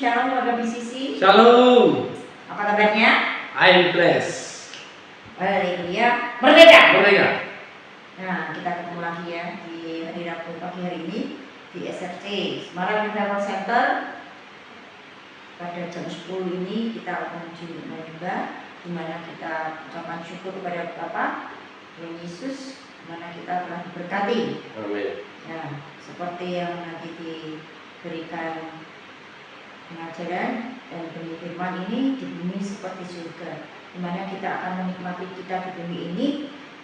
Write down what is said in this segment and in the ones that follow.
Shalom warga BCC. Shalom. Apa kabarnya? I'm blessed. Haleluya. Merdeka. Merdeka. Nah, kita ketemu lagi ya di hari Rabu pagi hari ini di SRC Semarang Revival Center. Pada jam 10 ini kita akan menyembah, di mana kita ucapkan syukur kepada Bapa Tuhan Yesus, di mana kita telah diberkati. Amin. Ya, seperti yang nanti diberikan pengajaran dan benih firman ini di bumi seperti surga, di mana kita akan menikmati kita di bumi ini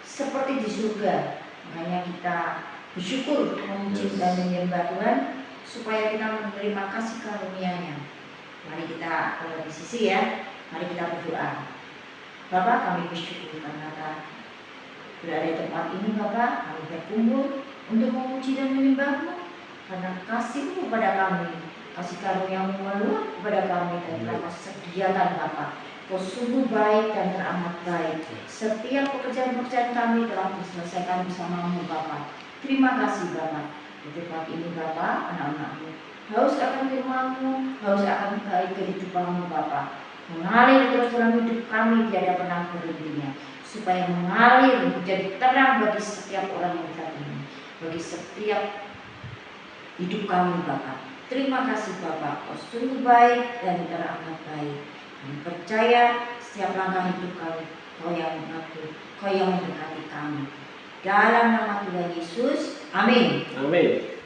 seperti di surga. Makanya kita bersyukur, memuji dan menyembah Tuhan supaya kita menerima kasih karunia-Nya. Mari kita di sisi ya, mari kita berdoa. Bapak, kami bersyukur karena berada di tempat ini. Bapak, kami berkumpul untuk memuji dan menyembah-Mu karena kasih-Mu kepada kami, kasih karunia-Mu meluap kepada kami, dan telah Kau sediakan Bapak. Kau sungguh baik dan teramat baik. Setiap pekerjaan-pekerjaan kami telah diselesaikan bersama-Mu Bapak. Terima kasih Bapak. Di tempat ini Bapak, anak-anak-Mu haus akan firman-Mu, haus akan baik kehidupan-Mu Bapak. Mengalir terus dalam hidup kami, tiada pernah berhentinya, supaya mengalir menjadi terang bagi setiap orang yang kita ini, bagi setiap hidup kami Bapak. Terima kasih Bapak, Kau sungguh baik dan teramat baik. Kami percaya setiap langkah hidup kami, Kau yang mengatur, Kau yang memberkati kami. Dalam nama Tuhan Yesus, amin. Amin.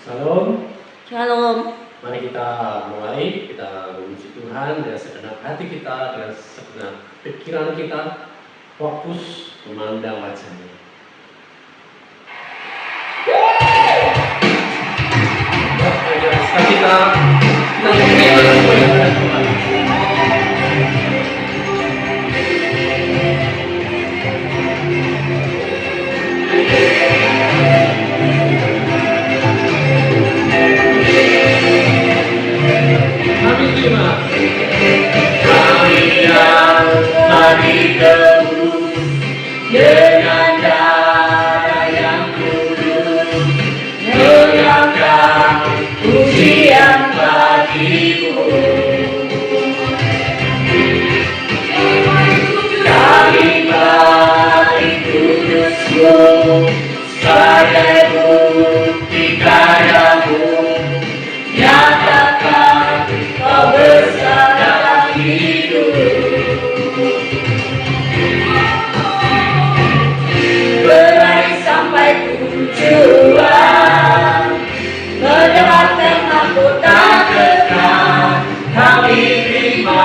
Shalom. Shalom. Mari kita mulai, kita memuji Tuhan dengan segenap hati kita, dengan segenap pikiran kita, fokus memandang wajah-Nya. Kita kami yang mati tebus dengan darah yang kudus, mengangkat pujian bagi-Mu. Kami bagi kudus-Mu sebagai bukti karya-Mu. Nyatakan Kau besar dalam hidup. Berlari sampai tujuan, mendapatkan mahkota kekal. Kami terima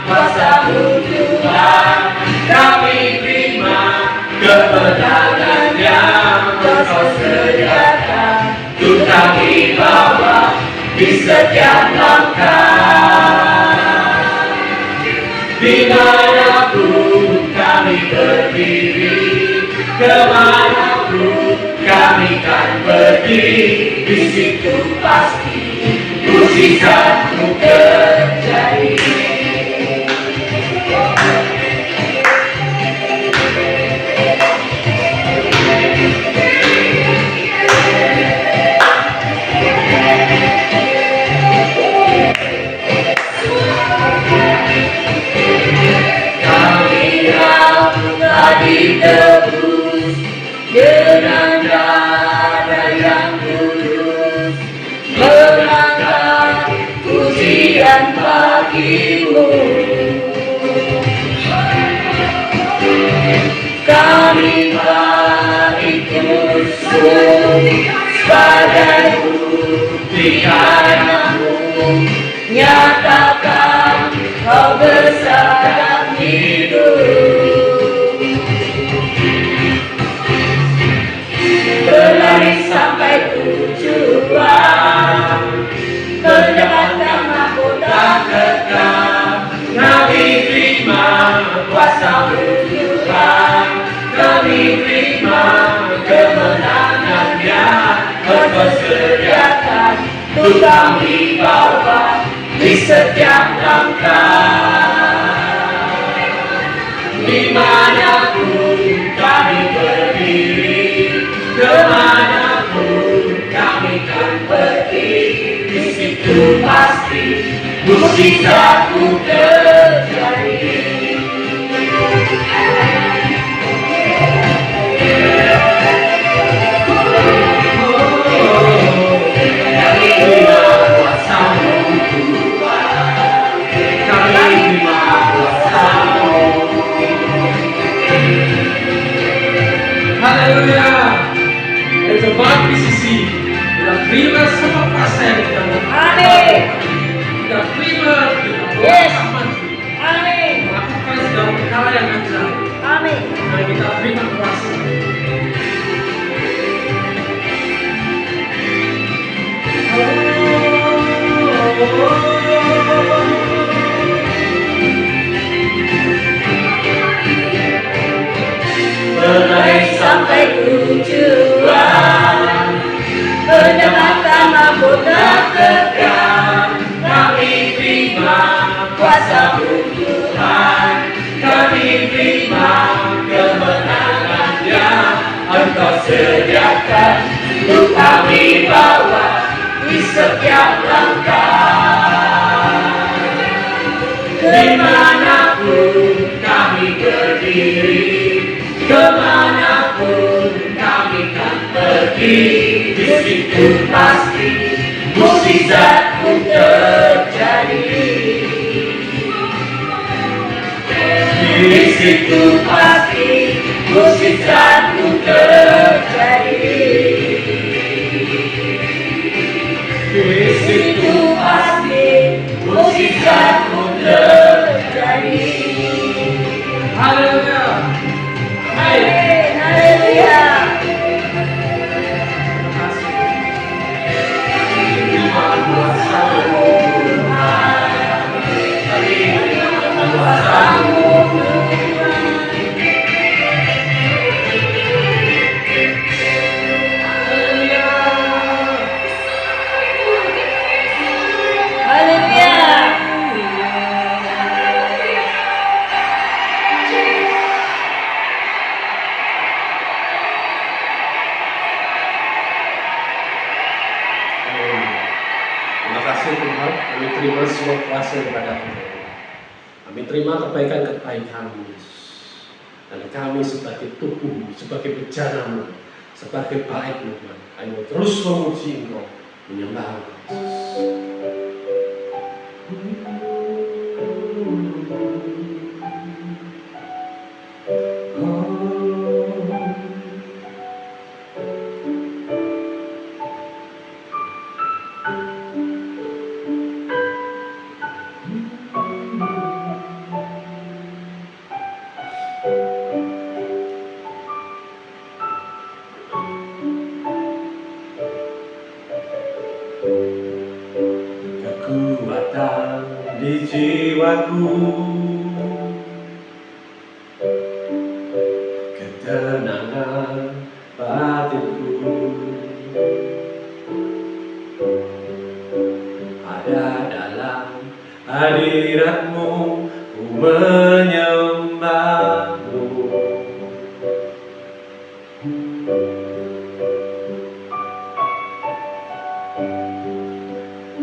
kuasa-Mu Tuhan, kami terima kemenangan yang Kau sediakan. Untuk kami bawa di setiap langkah, dimanapun kami berdiri, kemanapun kami kan pergi, di situ pasti mujizat-Mu terjadi. Ditebus dengan darah yang kudus, mengangkat pujian bagi-Mu. Kami bagi kudus-Mu sebagai bukti karya-Mu. Nyatakan Kau besar dalam hidup. Berlari sampai tujuan, mendapatkan mahkota kekal. Kami terima kuasa-Mu Tuhan, kami terima kemenangan yang Kau sediakan. Untuk kami bawa di setiap langkah, dimanapun kami berdiri, kemanapun kami kan pergi, mukjizatmu terjadi. Kami terima kuasa-Mu Tuhan, kami terima kuasa-Mu. Haleluya. Dan jemaat PCC, kita terima semua kuasa yang kita Amin. kita terima, kita Yes. maju Amin. melakukan segala perkara yang ajaib. Amin. Dan kita terima kuasa. Menaik sampai tujuan, mendapatkan mahkota kekal. Kami terima kuasa-Mu Tuhan, kami terima kemenangan yang Engkau sediakan untuk kami bawa di setiap langkah. Dimanapun kami berdiri, kemanapun kami kan pergi, di situ pasti mukjizatmu terjadi. Di situ pasti mukjizatmu terjadi. Di situ pasti mukjizatmu terjadi. Haleluya. Amin. Haleluya. Terima kuasa-Mu Tuhan, kami terima kuasa-Mu. Terima kasih Tuhan, kami terima semua kuasa daripada Tuhan. Kami terima kebaikan-kebaikan-Mu, dan kami sebagai tubuh, sebagai bejana-Mu, sebagai baik-Mu Tuhan, kami mau terus memuji Engkau, menyembah Engkau. Kekuatan di jiwaku, ketenangan batinku, ada dalam hadirat-Mu, ku menyembah-Mu.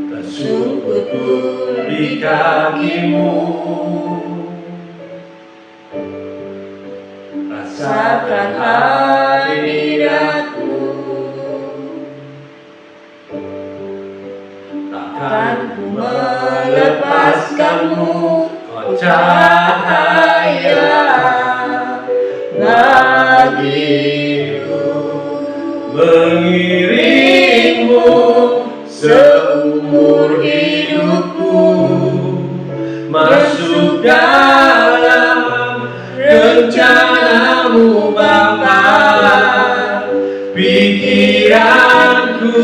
Tersungkur di kaki-Mu, rasakan hadirat-Mu. Takkan ku melepaskan-Mu, oh cahaya bagiku, mengiring-Mu seumur hidupku, masuk dalam rencana-Mu Bapa. Pikiranku,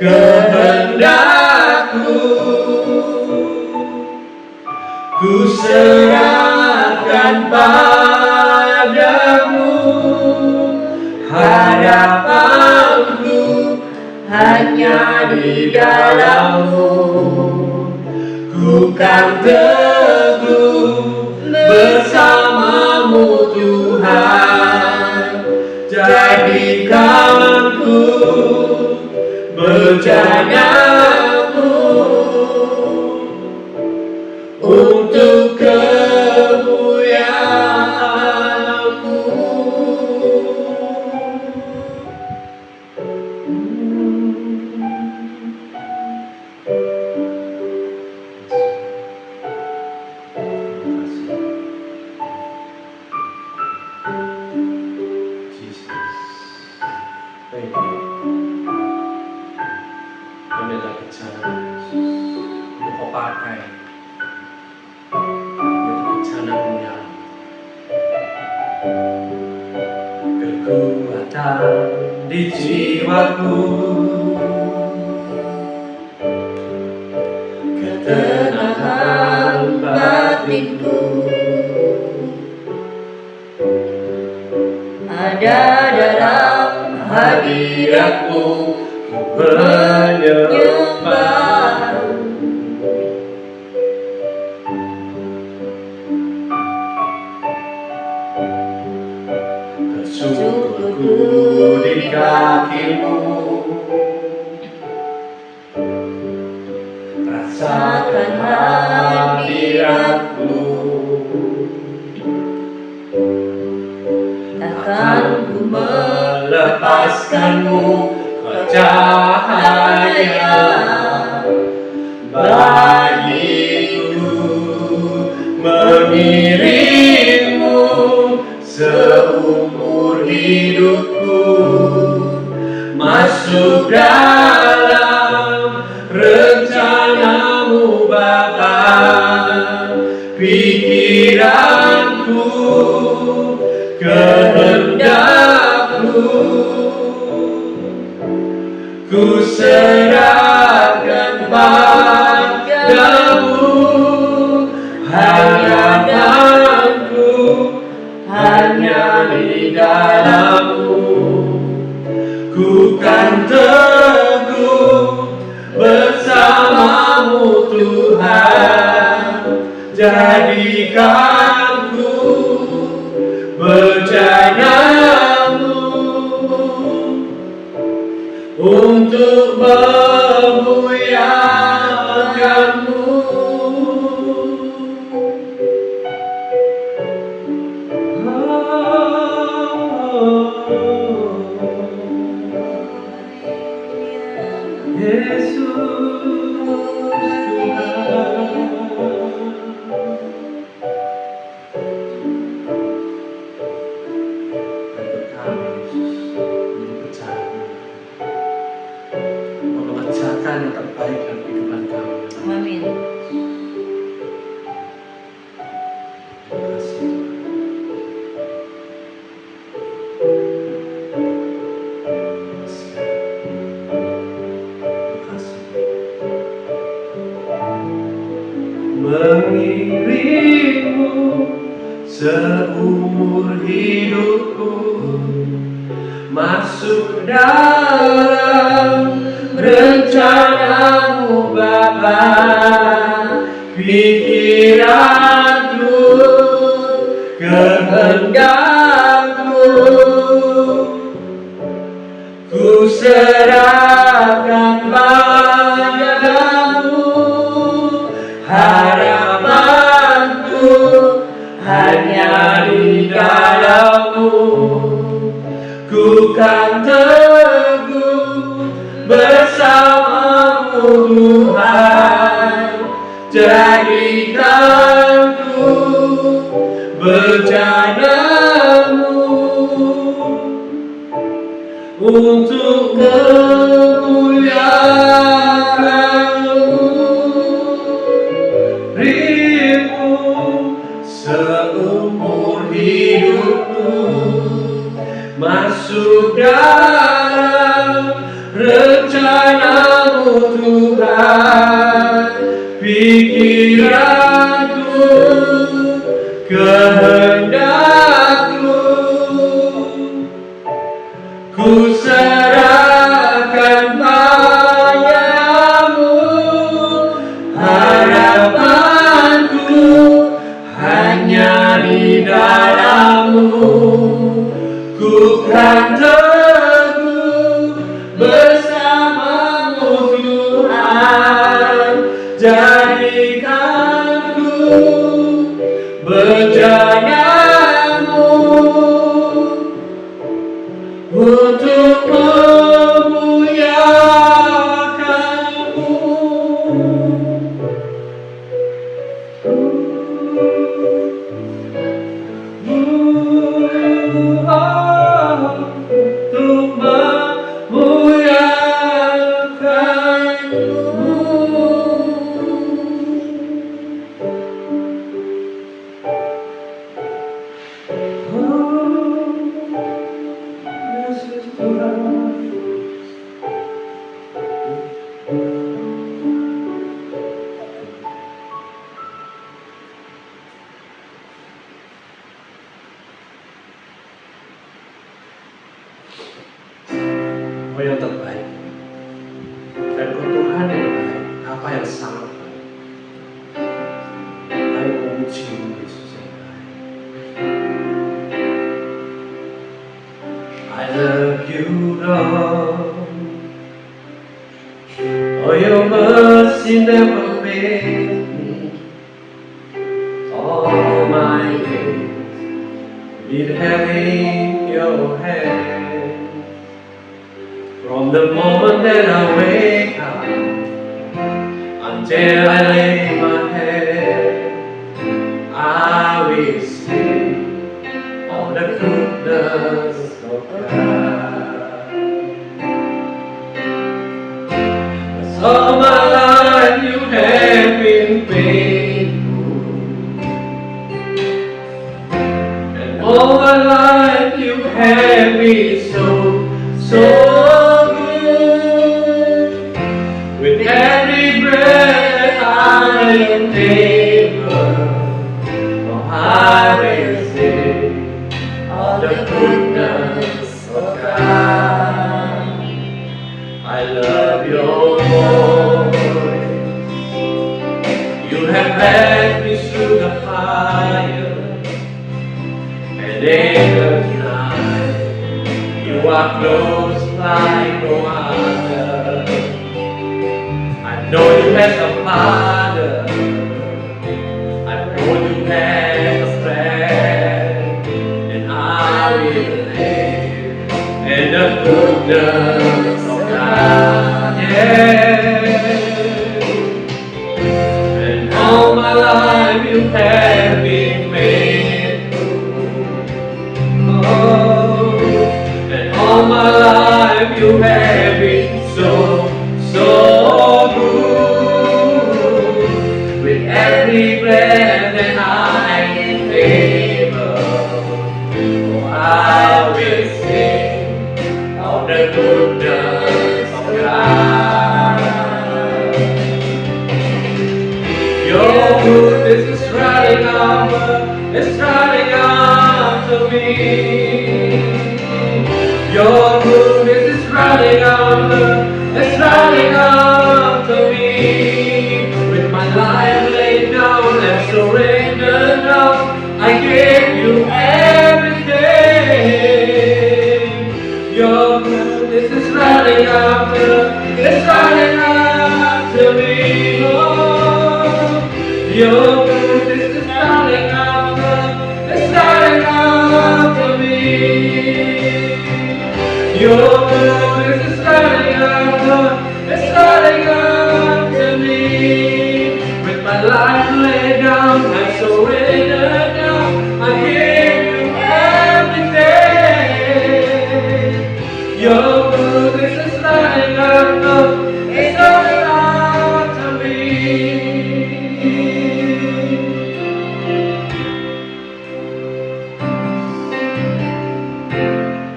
kehendakku, ku serahkan padamu. Harapanku hanya di dalam-Mu, ku kan teguh bersama-Mu Tuhan. Jadikanku bejana-Mu, kekuatan di jiwaku, ketenangan batinku, ada dalam hadiratmu menyembah. Tersungkurku di kakimu, rasakan hadiratmu. Takkan ku melepaskanmu, kau cahaya bagiku, mengiringmu seumur hidupku, masuk dalam rencanamu Bapa. Pikiranku, kehendakku, ku serahkan padamu. Harapanku hanya di dalammu, ku kan teguh bersamamu Tuhan. Jadikanku bejanamu untuk memuliakanmu. Mengerjakan yang terbaik dalam kehidupan kami. Amin. Terima kasih mengiringmu seumur hidupku, masuk dalam rencanamu Bapa. Pikiranku, kehendakku, ku serahkan padamu. Harapanku hanya di dalammu, ku kan teguh bersamamu Tuhan. Jadikanku bejanamu untuk memuliakanmu. Rimu seumur hidupku, masuk dalam rencanamu Tuhan. Pikiranku, kehendakku, ku serahkan padamu. Harapanku hanya di dalammu, ku kan teguh bersamamu Tuhan. Jadikanku bejanamu untuk memuliakanmu. Untuk memuliakanmu. Apa yang terbaik dan Tuhan yang baik, apa yang sangat baik. Ayo memuji Yesus yang baik. I love you, Lord. Oh, your mercy never fails me. All my days, with having your hand. From the moment that I wake up until I lay my head, I will sing of the goodness of God. 'Cause all my life you have been faithful, and all my life you have been so good. With every breath that I am able, oh, I will sing of the goodness of God. I love your voice. You have led me through the fire, and in the night you are close like no other. I know you as a father, I know you as a friend, and I will live in the goodness of God. Yeah. And all my life you have been faithful. Oh, and all my life you have been so good. With every breath that I am able, oh, I will sing of the goodness of God. Your goodness is running over, it's running after me. Your goodness is running over, it's running after me. With my life laid down and surrendered now, I give you everything. Your goodness is running after, it's running after me. Oh, your goodness is running after, it's running after me. Your goodness is running after, it's running after me. With my life laid down, I surrender now, I give you everything. Your goodness is running after, it's running after me.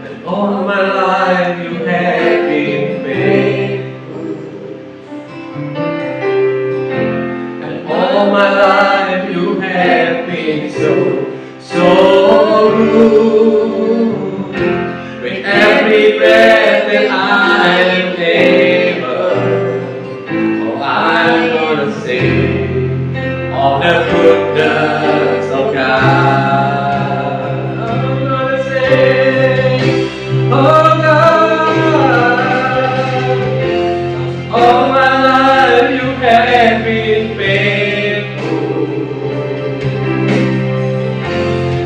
And all my life you have been faithful, and all my life you have been so good. With every breath that I am able, oh, I'm gonna sing of the goodness of God. I'm gonna sing, oh God, all my life you have been faithful,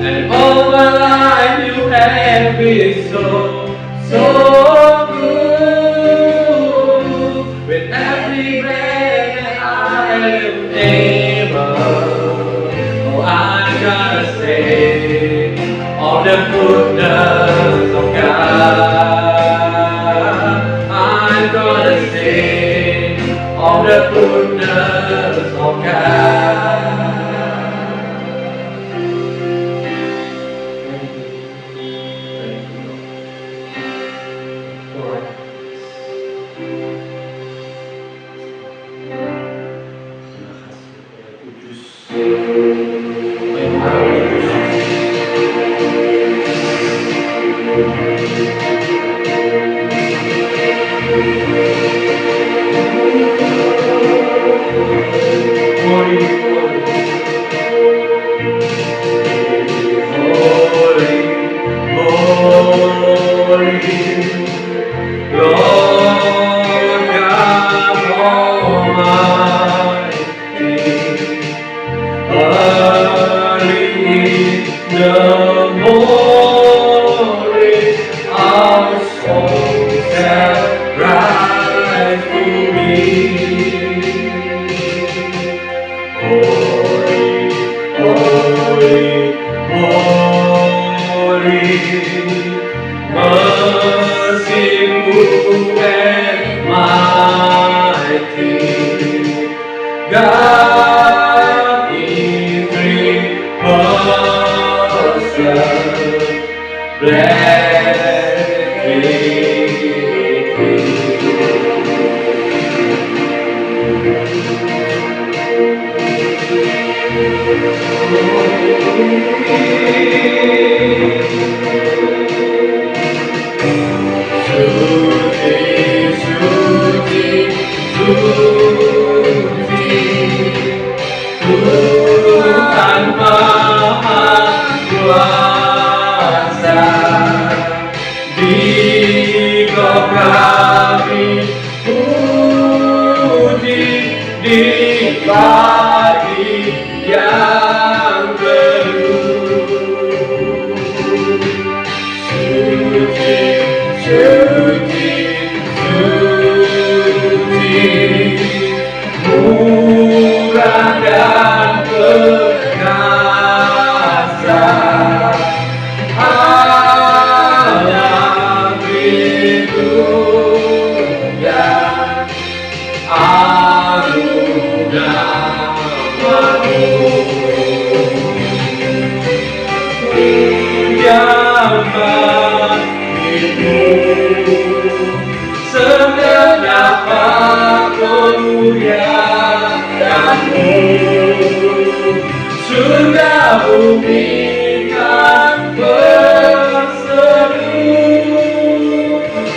and all my life you have been so good. With every breath that I am able, oh, I'm gonna sing of the goodness of God. I'm gonna sing of the goodness of God. Thank you, Lord. God is three persons, blessed Tuhan Maha Kuasa, di Kau kami puji di pagi yang teduh. Suci, suci, suci, murah dan perkasa, Allah Britunggal, anugerah-Mu. Pujian segenap kemuliaan-Mu, surga bumi kan berseru,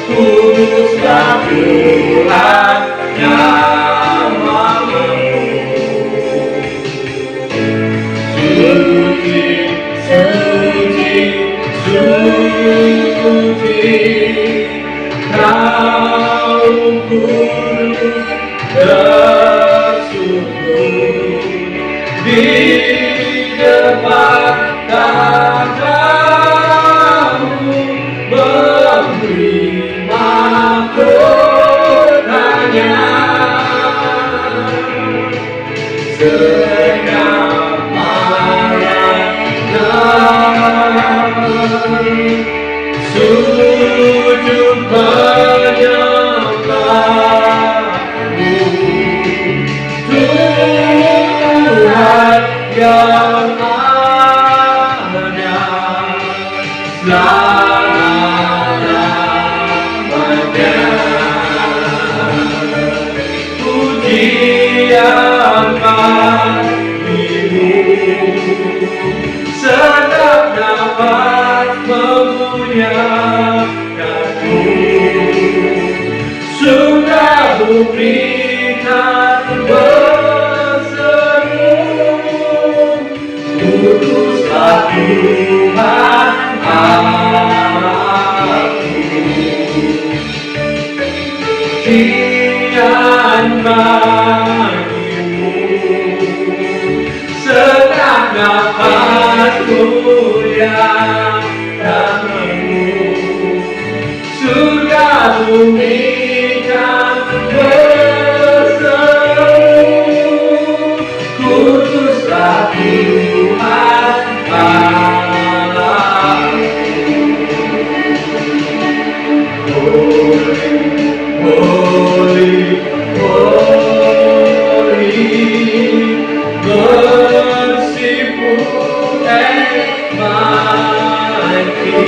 kuduslah Tuhan nama-Mu. Suci, suci, suci, Kau kudus bersungguh di depan tahta-Mu, memberi mahkotanya. Segenap malaikat sujud menyembah-Mu, Tuhan yang ada selama-lamanya. Pujian bagi-Mu, sedap dapat memuliakan-Mu, surga bumi kan berseru, kuduslah Tuhan Allahku. Pujian bagi-Mu, sedang dapat muliakan-Mu, surga bumi kan berseru, kuduslah Tuhan Allahku. Holy, holy, merciful and mighty,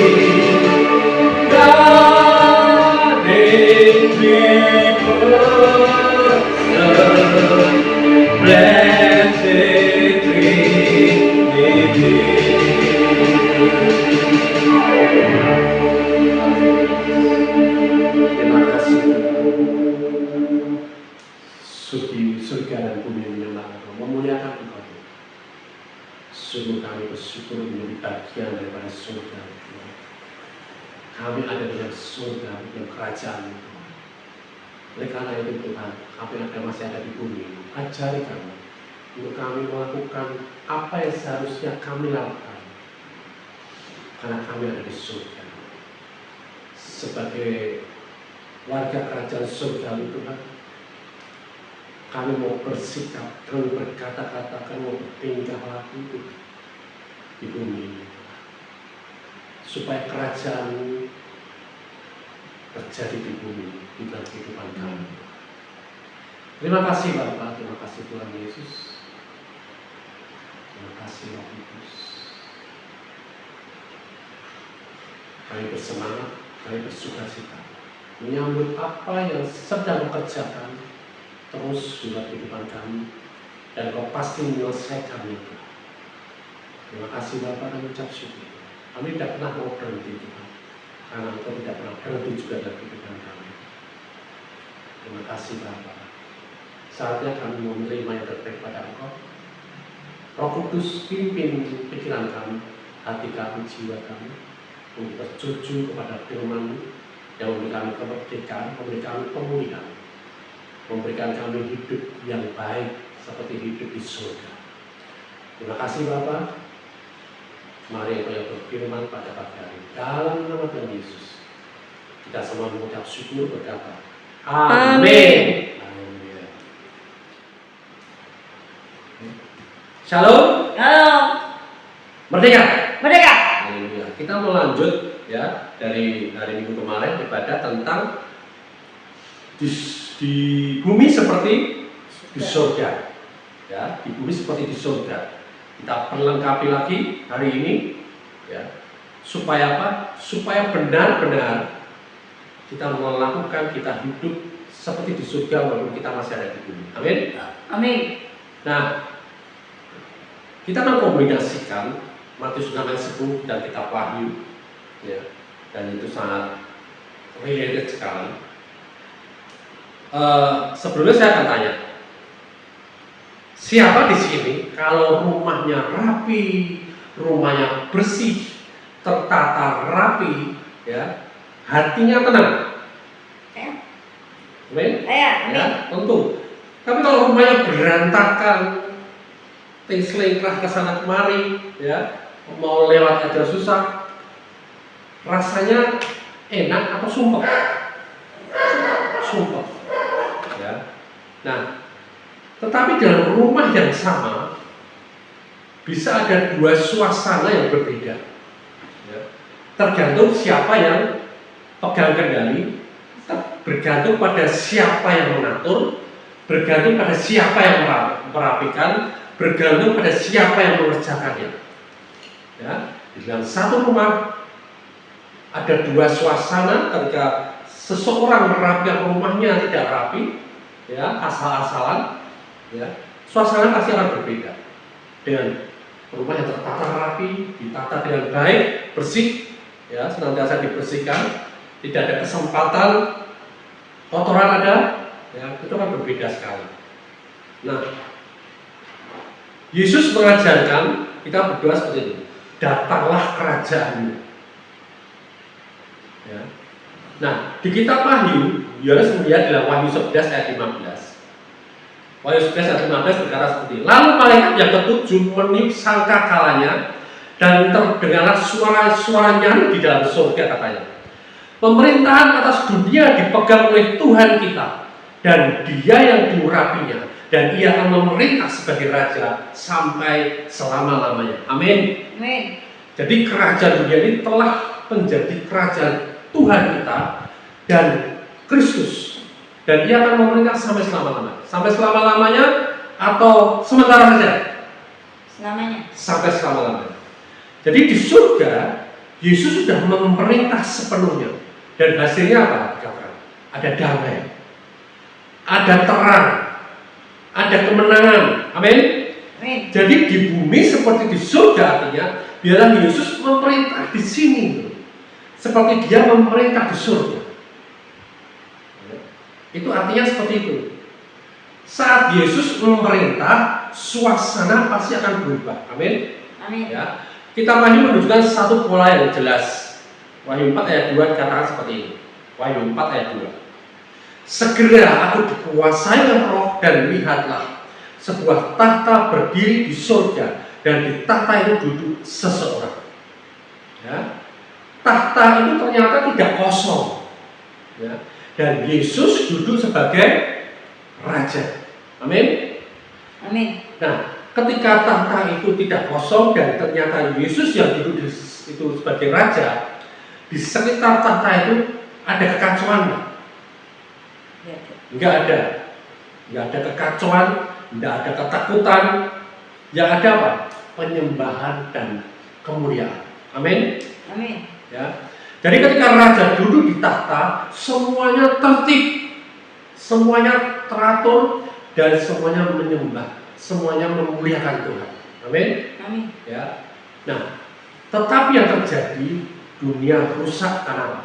God is kami ada dalam surga, dalam kerajaan. Oleh karena itu Tuhan, kami masih ada di bumi. Ajari kami untuk kami melakukan apa yang seharusnya kami lakukan, karena kami ada di surga. Sebagai warga kerajaan surga Tuhan, kami mau bersikap, kami berkata-kata, kami mau bertingkah laku di bumi, supaya kerajaan terjadi di bumi, di dalam kehidupan kami. Terima kasih Bapak, terima kasih Tuhan Yesus, terima kasih Roh Kudus. Kami bersemangat, kami bersukacita menyambut apa yang sedang dikerjakan terus dalam kehidupan kami, dan Kau pasti menyelesaikan itu. Terima kasih Bapak, kami ucap syukur. Kami tidak pernah mau berhenti Tuhan, karena Engkau tidak pernah berhenti juga dalam kehidupan kami. Terima kasih Bapak. Saatnya kami mau menerima yang terbaik pada Engkau. Roh Kudus pimpin pikiran kami, hati kami, jiwa kami, untuk tertuju kepada firman-Mu yang memberi kami kemerdekaan, memberi kami pemulihan, memberikan kami hidup yang baik seperti hidup di surga. Terima kasih Bapak. Mari Engkau yang berfirman pada pagi hari. Dalam nama Tuhan Yesus, kita semua mengucap syukur berkata, Amin. Amin. Shalom. Shalom. Merdeka. Merdeka. Haleluya. Kita mau lanjut ya dari hari Minggu kemarin ibadah tentang di bumi seperti di surga. Ya, di bumi seperti di surga. Kita perlengkapi lagi hari ini ya. Supaya apa? Supaya benar-benar kita melakukan, kita hidup seperti di surga walaupun kita masih ada di bumi. Amin. Amin. Nah, kita mengkombinasikan Matius 6 ayat 10 dan kitab Wahyu ya. Dan itu sangat related sekali. Sebelumnya saya akan tanya, siapa di sini kalau rumahnya rapi, rumahnya bersih, tertata rapi, ya, hatinya tenang? Amin? Ya, tentu. Tapi kalau rumahnya berantakan, selingkrah ke sana kemari, ya, mau lewat aja susah, rasanya enak atau sumpah? Sumpah. Ya. Nah, tetapi dalam rumah yang sama bisa ada dua suasana yang berbeda. Ya. Tergantung siapa yang pegang kendali, bergantung pada siapa yang mengatur, bergantung pada siapa yang merapikan, bergantung pada siapa yang mengerjakannya. Ya. Di dalam satu rumah ada dua suasana. Ketika seseorang merapikan rumahnya tidak rapi, ya, asal-asalan, ya, suasana pasti akan berbeda. Dengan rumah yang tertata rapi, ditata dengan baik, bersih, ya, senantiasa dibersihkan, tidak ada kesempatan kotoran ada, ya, itu kan berbeda sekali. Nah, Yesus mengajarkan kita berdoa seperti ini, datanglah kerajaan-Mu. Ya. Nah, di kitab Wahyu, Yohanes melihat dalam Wahyu 11 ayat 15. Wahyu 11 ayat 15 berkata seperti ini, lalu malaikat yang ketujuh meniup sangkakalanya dan terdengarlah suara nyaring di dalam surga, katanya, pemerintahan atas dunia dipegang oleh Tuhan kita, dan Dia yang diurapinya, dan Ia akan memerintah sebagai Raja sampai selama-lamanya. Amin. Amin. Jadi kerajaan dunia ini telah menjadi kerajaan Tuhan kita dan Kristus, dan Ia akan memerintah sampai selama-lamanya. Sampai selama-lamanya atau sementara saja? Selamanya. Sampai selama-lamanya. Jadi di surga Yesus sudah memerintah sepenuhnya, dan hasilnya apa? Ada damai, ada terang, ada kemenangan. Amin. Amin. Jadi di bumi seperti di surga, artinya biarlah Yesus memerintah di sini seperti Dia memerintah di surga. Itu artinya seperti itu. Saat Yesus memerintah, suasana pasti akan berubah. Amin. Amin. Ya. Kita Wahyu menunjukkan satu pola yang jelas. Wahyu 4 ayat 2 dikatakan seperti ini. Wahyu 4 ayat 2. Segera aku dikuasai oleh roh dan lihatlah sebuah tahta berdiri di surga dan di tahta itu duduk seseorang. Ya. Tahta itu ternyata tidak kosong. Ya. Dan Yesus duduk sebagai raja. Amin. Amin. Nah, ketika tahta itu tidak kosong dan ternyata Yesus yang duduk itu sebagai raja, di sekitar tahta itu ada kekacauan nggak? Ya. Nggak ada. Nggak ada kekacauan, nggak ada ketakutan. Yang ada apa? Penyembahan dan kemuliaan. Amin. Amin. Ya. Jadi ketika raja duduk di tahta, semuanya tertib, semuanya teratur, dan semuanya menyembah, semuanya memuliakan Tuhan. Amin. Amin. Ya. Nah, tetapi yang terjadi, dunia rusak karena apa?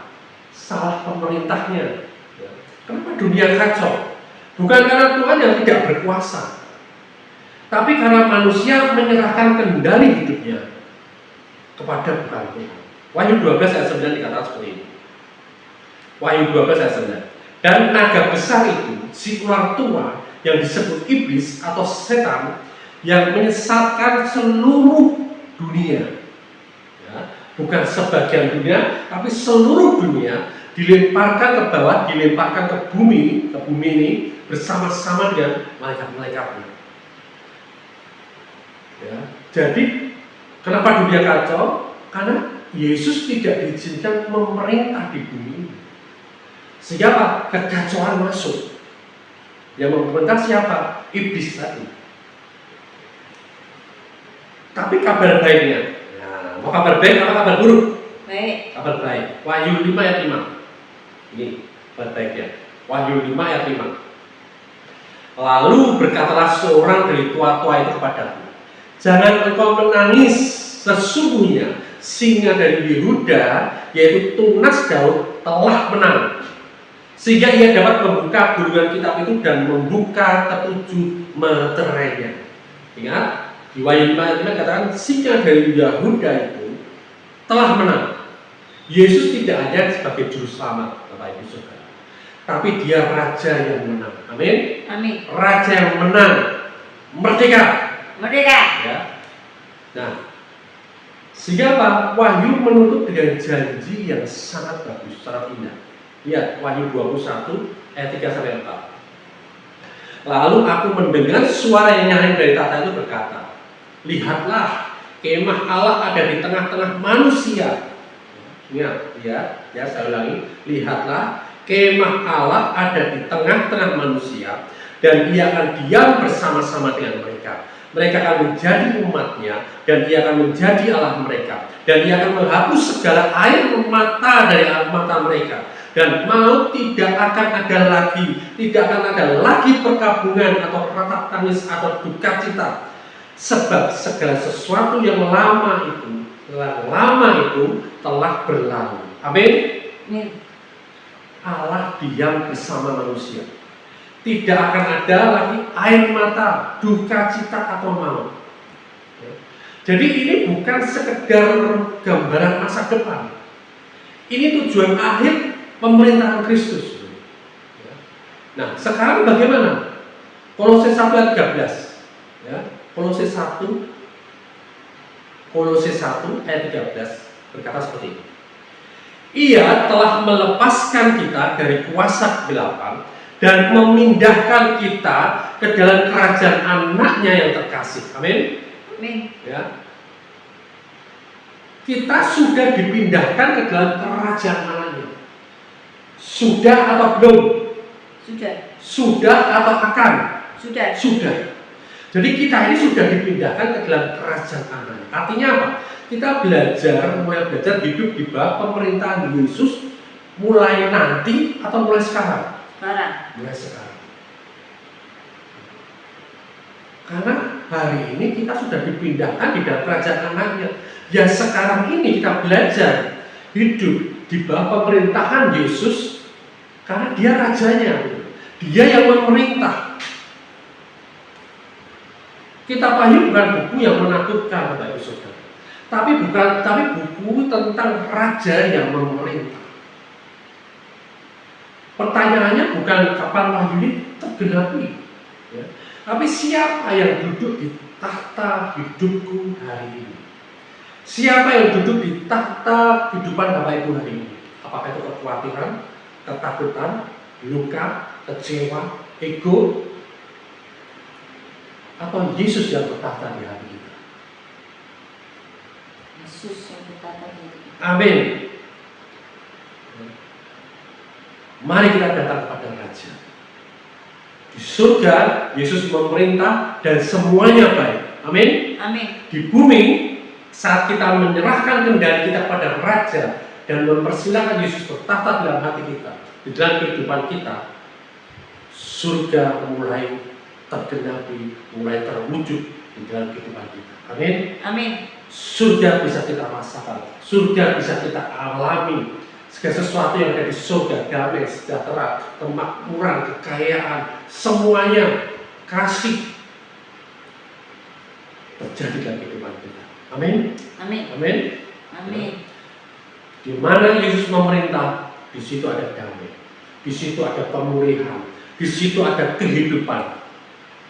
Salah pemerintahnya. Ya. Kenapa dunia kacau? Bukan karena Tuhan yang tidak berkuasa, tapi karena manusia menyerahkan kendali hidupnya kepada bukan Tuhan. Wahyu 12 ayat 9 dikatakan seperti ini. Wahyu 12 ayat 9. Dan naga besar itu, si ular tua yang disebut iblis atau setan, yang menyesatkan seluruh dunia. Ya, bukan sebagian dunia, tapi seluruh dunia dilemparkan ke bawah, dilemparkan ke bumi ini bersama-sama dengan malaikat-malaikatnya. Ya, jadi kenapa dunia kacau? Karena Yesus tidak diizinkan memerintah di bumi ini. Sehingga kekacauan masuk. Yang memerintah siapa? Iblis tadi. Tapi kabar baiknya, nah, mau kabar baik atau kabar buruk? Baik. Kabar baik. Wahyu 5 ayat 5. Ini kabar baiknya. Wahyu 5 ayat 5. Lalu berkatalah seorang dari tua-tua itu kepadaku, jangan engkau menangis, sesungguhnya singa dari Yehuda, yaitu tunas Daud, telah menang, sehingga ia dapat membuka gulungan kitab itu dan membuka ketujuh meterainya. Ingat, di Wahyu 5 katakan singa dari Yehuda itu telah menang. Yesus tidak hanya sebagai juru selamat, Bapak Ibu Saudara, tapi dia raja yang menang. Amin. Amin. Raja yang menang, merdeka. Merdeka. Ya. Nah, sehingga Pak Wahyu menutup dengan janji yang sangat bagus, sangat indah. Lihat Wahyu 21 ayat 3 sampai 4. Lalu aku mendengar suara yang nyaring dari tahta itu berkata, lihatlah, kemah Allah ada di tengah-tengah manusia. Ingat, ya saya ulangi, lihatlah, kemah Allah ada di tengah-tengah manusia, dan Ia akan diam bersama-sama dengan mereka. Mereka akan menjadi umatnya, dan Ia akan menjadi Allah mereka, dan Ia akan menghapus segala air mata dari mata mereka, dan maut tidak akan ada lagi, tidak akan ada lagi perkabungan atau ratap tangis atau duka cita, sebab segala sesuatu yang lama itu telah berlalu. Amin. Amin. Allah diam bersama manusia. Tidak akan ada lagi air mata, duka cita atau maut. Jadi ini bukan sekedar gambaran masa depan. Ini tujuan akhir pemerintahan Kristus. Nah, sekarang bagaimana? Kolose 1 ayat 13. Ya, Kolose 1 ayat 13 berkata seperti ini. Ia telah melepaskan kita dari kuasa kegelapan dan memindahkan kita ke dalam kerajaan anaknya yang terkasih. Amin. Amin. Ya. Kita sudah dipindahkan ke dalam kerajaan anaknya. Sudah atau belum? Sudah. Sudah atau akan? Sudah. Sudah. Jadi kita ini sudah dipindahkan ke dalam kerajaan anaknya. Artinya apa? Kita mulai belajar hidup di bawah pemerintahan Yesus mulai nanti atau mulai sekarang? Mulai sekarang. Karena hari ini kita sudah dipindahkan di dalam kerajaan anaknya. Ya sekarang ini kita belajar hidup di bawah pemerintahan Yesus karena dia rajanya. Dia yang memerintah. Kitab Wahyu bukan buku yang menakutkan, Bapak Ibu Saudara. Tapi buku tentang raja yang memerintah. Pertanyaannya bukan kapan wahyu ini tergenapi, ya. Tapi siapa yang duduk di tahta hidupku hari ini? Siapa yang duduk di tahta kehidupan Bapak Ibu hari ini? Apakah itu kekhawatiran, ketakutan, luka, kecewa, ego, atau Yesus yang bertahta di hati kita? Yesus yang berkata gitu. Amin. Mari kita datang kepada Raja. Di surga, Yesus memerintah dan semuanya baik. Amin. Amin. Di bumi, saat kita menyerahkan kendali kita pada Raja dan mempersilahkan Yesus bertahta dalam hati kita, di dalam kehidupan kita, surga mulai tergenapi, mulai terwujud di dalam kehidupan kita. Amin. Amin. Surga bisa kita rasakan, surga bisa kita alami. Segala sesuatu yang ada di surga, damai, sejahtera, kemakmuran, kekayaan, semuanya kasih terjadi dalam kehidupan kita. Amin. Amin. Amin. Amin. Di mana Yesus memerintah, di situ ada damai, di situ ada pemulihan, di situ ada kehidupan.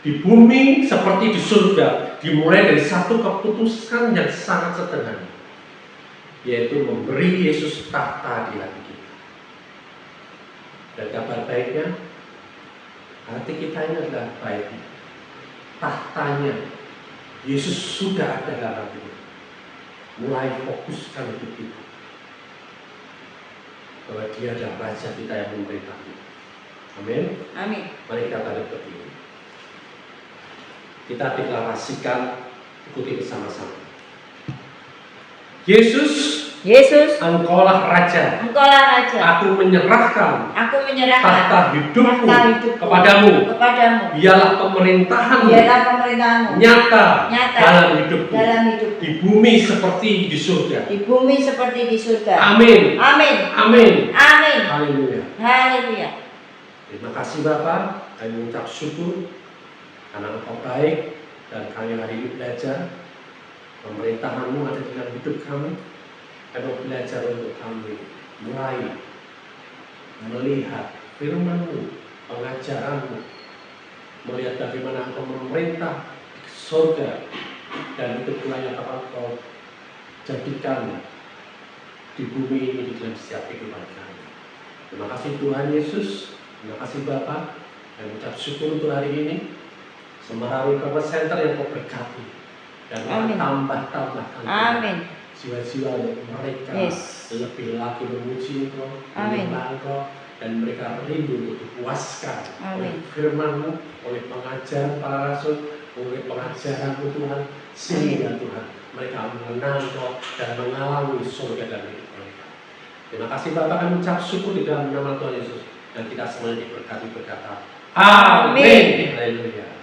Di bumi seperti di surga, dimulai dari satu keputusan yang sangat sederhana, yaitu memberi Yesus tahta di hati kita. Dan kabar baiknya, hati kita ini adalah baik. Tahtanya Yesus sudah ada dalam hati kita. Mulai fokuskan hidup kita bahwa Dia adalah Raja kita yang memerintah kita. Amin. Amin. Mari kita balik berdiri. Kita deklarasikan, ikuti bersama-sama. Yesus, Engkaulah Raja. Engkaulah Raja. Aku menyerahkan tahta hidupku kepadamu. Biarlah pemerintahanmu nyata dalam hidupku. Di bumi seperti di surga. Amin. Amin. Haleluya. Terima kasih Bapak. Kami mengucap syukur karena Engkau baik dan kami hari ini belajar pemerintahan-Mu ada di dalam hidup kami. Kami belajar untuk kami mulai melihat firman-Mu, pengajaran-Mu, melihat bagaimana Engkau memerintah di surga, dan itu pula yang Engkau jadikan di bumi ini di dalam setiap kehidupan kami. Terima kasih Tuhan Yesus, terima kasih Bapa, dan mengucap syukur untuk hari ini. Semarawi Bapak Center yang Kau berkati dan tambah-tambahkan jiwa-jiwa mereka lebih lagi memuji Engkau, menyembah Engkau, dan mereka rindu untuk dipuaskan oleh firman-Mu, oleh pengajaran para rasul, oleh pengajaran-Mu Tuhan, sehingga Tuhan mereka mengenal Engkau dan mengalami surga dan hidup mereka. Terima kasih Bapak, kami ucap syukur di dalam nama Tuhan Yesus, dan kita semuanya diberkati berkata Amin. Haleluya.